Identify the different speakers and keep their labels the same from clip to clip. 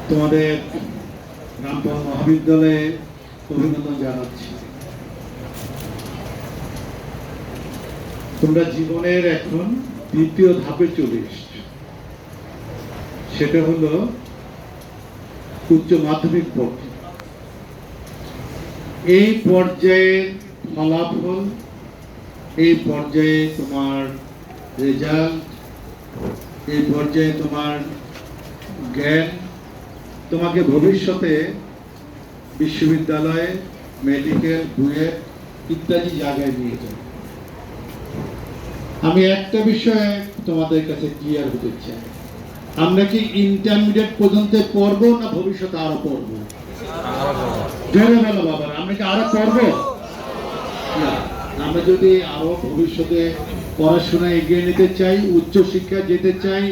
Speaker 1: তোমাদের রামপাল মহাবিদ্যালয়ে অভিনন্দন জানাচ্ছি। তোমরা জীবনের এখন দ্বিতীয় ধাপে চলে এসছো, সেটা হলো উচ্চ মাধ্যমিক পর্যায়ে। এই পর্যায়ের ফলাফল, এই পর্যায়ে তোমার রেজাল্ট, এই পর্যায়ে তোমার জ্ঞান তোমাকে ভবিষ্যতে বিশ্ববিদ্যালয়ে, মেডিকেল, বুয়েট ইত্যাদি জায়গায় নিয়ে যাবে। আমি একটা বিষয়ে তোমাদের কাছে ক্লিয়ার হতে চাই, আমরা কি ইন্টারমিডিয়েট পর্যন্ত পড়বো না ভবিষ্যতে আরো পড়বো? জোরে বলো বাবা, আমরা কি আরো পড়বো? না, আমরা যদি আরো ভবিষ্যতে পড়াশোনা এগিয়ে নিতে চাই, উচ্চ শিক্ষা যেতে চাই,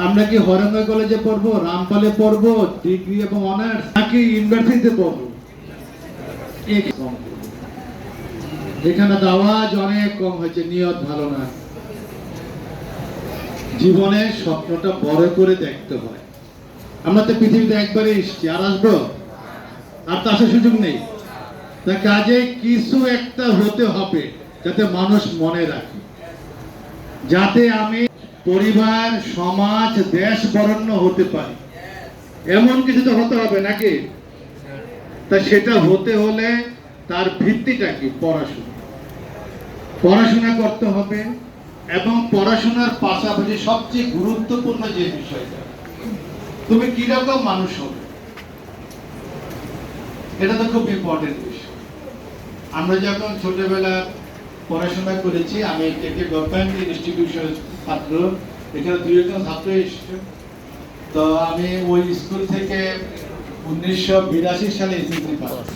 Speaker 1: আমরা কি হরেঙ্গা কলেজে পড়বো, রামপালে পড়বো ডিগ্রি এবং অনার্স, নাকি ইউনিভার্সিটিতে পড়বো? এখানে আওয়াজ অনেক কম হয়েছে, নিয়ত ভালো না। জীবনের স্বপ্নটা বড় করে দেখতে হয়। আমরা তো পৃথিবীতে একবারে এসছি, আর আসবো? আর তো আসার সুযোগ নেই। তা কাজে কিছু একটা হতে হবে যাতে মানুষ মনে রাখে, যাতে আমি পরিবার, সমাজ, দেশ বরণ্য হতে পারি, এমন কিছু তো হতে হবে নাকি? তা সেটা হতে হলে তার ভিত্তিটা কি? পড়াশোনা। পড়াশোনা করতে হবে, এবং পড়াশোনার পাশাপাশি সবচেয়ে গুরুত্বপূর্ণ যে বিষয়টা, তুমি কিরকম মানুষ হবে, এটা তো খুব ইম্পর্টেন্ট বিষয়। আমরা যখন ছোটবেলা পড়াশোনা করেছি, আমি একটি গভর্নমেন্ট ইনস্টিটিউশনের ছাত্র, এখানে 2-1 ছাত্র এসেছে। তো আমি ওই স্কুল থেকে 1982 সালে এসএসসি পাস।